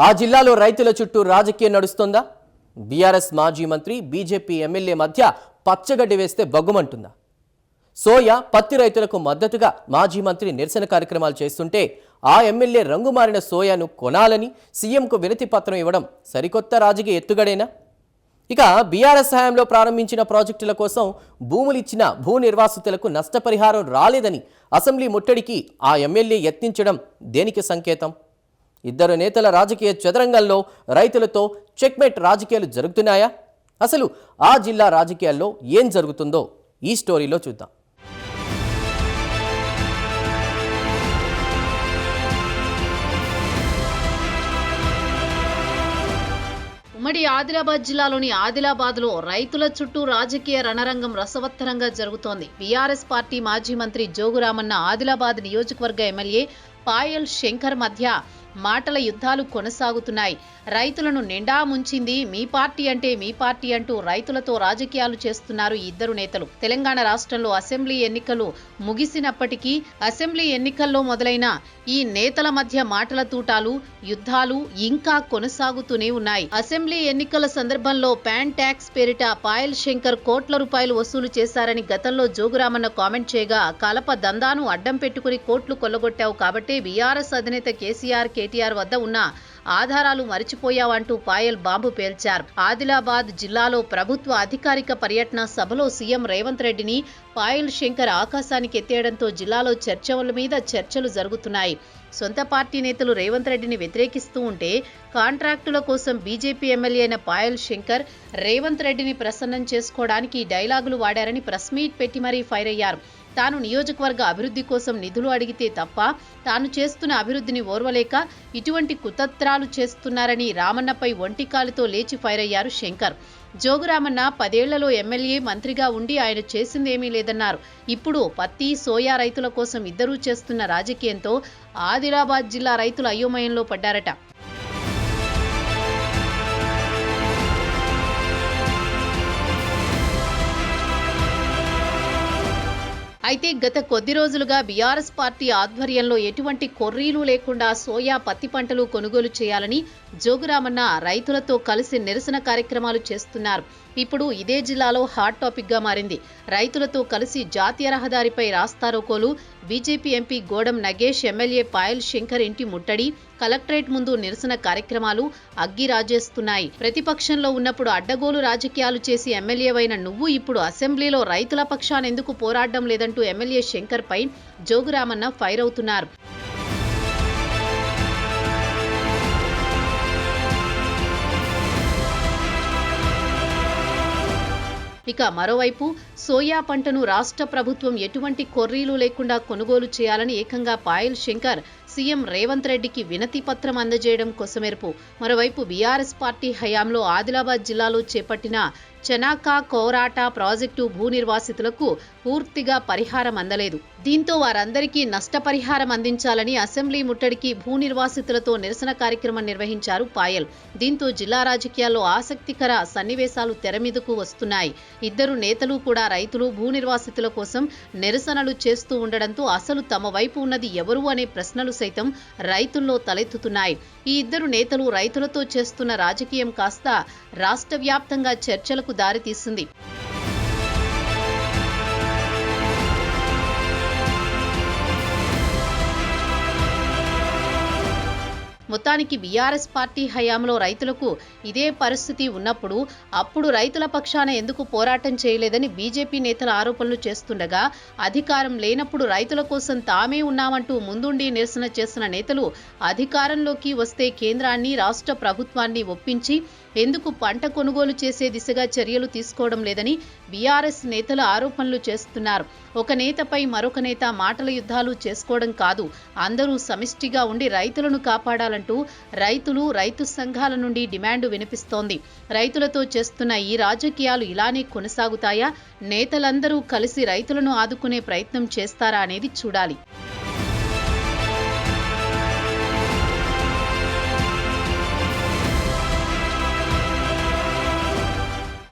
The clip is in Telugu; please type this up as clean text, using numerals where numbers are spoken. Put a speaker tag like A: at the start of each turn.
A: ఆ జిల్లాలో రైతుల చుట్టూ రాజకీయం నడుస్తోందా? బీఆర్ఎస్ మాజీ మంత్రి, బీజేపీ ఎమ్మెల్యే మధ్య పచ్చగడ్డి వేస్తే బగ్గుమంటుందా? సోయా, పత్తి రైతులకు మద్దతుగా మాజీ మంత్రి నిరసన కార్యక్రమాలు చేస్తుంటే ఆ ఎమ్మెల్యే రంగుమారిన సోయాను కొనాలని సీఎంకు వినతి పత్రం ఇవ్వడం సరికొత్త రాజకీయ ఎత్తుగడేనా? ఇక బీఆర్ఎస్ హయాంలో ప్రారంభించిన ప్రాజెక్టుల కోసం భూములిచ్చిన భూ నిర్వాసితులకు నష్టపరిహారం రాలేదని అసెంబ్లీ ముట్టడికి ఆ ఎమ్మెల్యే యత్నించడం దేనికి సంకేతం? ఇద్దరు నేతల రాజకీయ చదరంగంలో రైతులతో చెక్మేట్ రాజకీయాలు జరుగుతున్నాయా? అసలు ఆ జిల్లా రాజకీయాల్లో ఏం జరుగుతుందో ఈ స్టోరీలో చూద్దాం.
B: ఉమ్మడి ఆదిలాబాద్ జిల్లాలోని ఆదిలాబాద్లో రైతుల చుట్టూ రాజకీయ రణరంగం రసవత్తరంగా జరుగుతోంది. బీఆర్ఎస్ పార్టీ మాజీ మంత్రి జోగురామన్న, ఆదిలాబాద్ నియోజకవర్గ ఎమ్మెల్యే పాయల్ శంకర్ మధ్య మాటల యుద్ధాలు కొనసాగుతున్నాయి. రైతులను నిండా ముంచింది మీ పార్టీ అంటే మీ పార్టీ అంటూ రైతులతో రాజకీయాలు చేస్తున్నారు ఈ ఇద్దరు నేతలు. తెలంగాణ రాష్ట్రంలో అసెంబ్లీ ఎన్నికలు ముగిసినప్పటికీ అసెంబ్లీ ఎన్నికల్లో మొదలైన ఈ నేతల మధ్య మాటల తూటాలు, యుద్ధాలు ఇంకా కొనసాగుతూనే ఉన్నాయి. అసెంబ్లీ ఎన్నికల సందర్భంలో ప్యాన్ ట్యాక్స్ పేరిట పాయల్ శంకర్ కోట్ల రూపాయలు వసూలు చేశారని గతంలో జోగురామన్న కామెంట్ చేయగా, కలప దందాను అడ్డం పెట్టుకుని కోట్లు కొల్లగొట్టావు కాబట్టే బీఆర్ఎస్ అధినేత కేటీఆర్ వద్ద ఉన్న ఆధారాలు మరిచిపోయావంటూ పాయల్ బాంబు పేల్చారు. ఆదిలాబాద్ జిల్లాలో ప్రభుత్వ అధికారిక పర్యటన సభలో సీఎం రేవంత్ రెడ్డిని పాయల్ శంకర్ ఆకాశానికి ఎత్తేయడంతో జిల్లాలో చర్చల మీద చర్చలు జరుగుతున్నాయి. సొంత పార్టీ నేతలు రేవంత్ రెడ్డిని వ్యతిరేకిస్తూ ఉంటే కాంట్రాక్టుల కోసం బీజేపీ ఎమ్మెల్యే అయిన పాయల్ శంకర్ రేవంత్ రెడ్డిని ప్రసన్నం చేసుకోవడానికి డైలాగులు వాడారని ప్రెస్ మీట్ పెట్టి మరీ ఫైర్ అయ్యారు. తాను నియోజకవర్గ అభివృద్ధి కోసం నిధులు అడిగితే తప్ప తాను చేస్తున్న అభివృద్ధిని ఓర్వలేక ఇటువంటి కుతంత్రాలు చేస్తున్నారని రామన్నపై ఒంటికాలితో లేచి ఫైర్ అయ్యారు శంకర్. జోగురామన్న 10 ఏళ్లలో ఎమ్మెల్యే, మంత్రిగా ఉండి ఆయన చేసిందేమీ లేదన్నారు. ఇప్పుడు పత్తి, సోయా రైతుల కోసం ఇద్దరూ చేస్తున్న రాజకీయంతో ఆదిలాబాద్ జిల్లా రైతులు అయోమయంలో పడ్డారట. అయితే గత కొద్ది రోజులుగా బీఆర్ఎస్ పార్టీ ఆధ్వర్యంలో ఎటువంటి కొర్రీలు లేకుండా సోయా, పత్తి పంటలు కొనుగోలు చేయాలని జోగురామన్న రైతులతో కలిసి నిరసన కార్యక్రమాలు చేస్తున్నారు. ఇప్పుడు ఇదే జిల్లాలో హాట్ టాపిక్ గా మారింది. రైతులతో కలిసి జాతీయ రహదారిపై రాస్తారోకోలు, బీజేపీ ఎంపీ గోడం నగేష్, ఎమ్మెల్యే పాయల్ శంకర్ ఇంటి ముట్టడి, కలెక్టరేట్ ముందు నిరసన కార్యక్రమాలు అగ్గి రాజేస్తున్నాయి. ప్రతిపక్షంలో ఉన్నప్పుడు అడ్డగోలు రాజకీయాలు చేసి ఎమ్మెల్యేవైన నువ్వు ఇప్పుడు అసెంబ్లీలో రైతుల పక్షాన ఎందుకు పోరాడడం లేదంటూ ఎమ్మెల్యే శంకర్ పై జోగురామన్న ఫైర్ అవుతున్నారు. ఇక మరోవైపు సోయా పంటను రాష్ట్ర ప్రభుత్వం ఎటువంటి కొర్రీలు లేకుండా కొనుగోలు చేయాలని ఏకంగా పాయల్ శంకర్ సీఎం రేవంత్ రెడ్డికి వినతి పత్రం అందజేయడం కొసమెరుపు. మరోవైపు బీఆర్ఎస్ పార్టీ హయాంలో ఆదిలాబాద్ జిల్లాలో చేపట్టిన చనాకా కోరాట ప్రాజెక్టు భూ నిర్వాసితులకు పూర్తిగా పరిహారం అందలేదు. దీంతో వారందరికీ నష్టపరిహారం అందించాలని అసెంబ్లీ ముట్టడికి భూ నిర్వాసితులతో నిరసన కార్యక్రమం నిర్వహించారు పాయల్. దీంతో జిల్లా రాజకీయాల్లో ఆసక్తికర సన్నివేశాలు తెరమీదకు వస్తున్నాయి. ఇద్దరు నేతలు కూడా రైతులు, భూ నిర్వాసితుల కోసం నిరసనలు చేస్తూ ఉండడంతో అసలు తమ వైపు ఉన్నది ఎవరు అనే ప్రశ్నలు సైతం రైతుల్లో తలెత్తుతున్నాయి. ఈ ఇద్దరు నేతలు రైతులతో చేస్తున్న రాజకీయం కాస్త రాష్ట్ర వ్యాప్తంగా చర్చలకు దారితీస్తుంది. మొత్తానికి బీఆర్ఎస్ పార్టీ హయాంలో రైతులకు ఇదే పరిస్థితి ఉన్నప్పుడు అప్పుడు రైతుల పక్షాన ఎందుకు పోరాటం చేయలేదని బీజేపీ నేతల ఆరోపణలు చేస్తుండగా, అధికారం లేనప్పుడు రైతుల కోసం తామే ఉన్నామంటూ ముందుండి నిరసన చేసిన నేతలు అధికారంలోకి వస్తే కేంద్రాన్ని, రాష్ట్ర ప్రభుత్వాన్ని ఒప్పించి ఎందుకు పంట కొనుగోలు చేసే దిశగా చర్యలు తీసుకోవడం లేదని బీఆర్ఎస్ నేతలు ఆరోపణలు చేస్తున్నారు. ఒక నేతపై మరొక నేత మాటల యుద్ధాలు చేసుకోవడం కాదు, అందరూ సమిష్టిగా ఉండి రైతులను కాపాడాలంటూ రైతులు, రైతు సంఘాల నుండి డిమాండ్ వినిపిస్తోంది. రైతులతో చేస్తున్న ఈ రాజకీయాలు ఇలానే కొనసాగుతాయా? నేతలందరూ కలిసి రైతులను ఆదుకునే ప్రయత్నం చేస్తారా అనేది చూడాలి.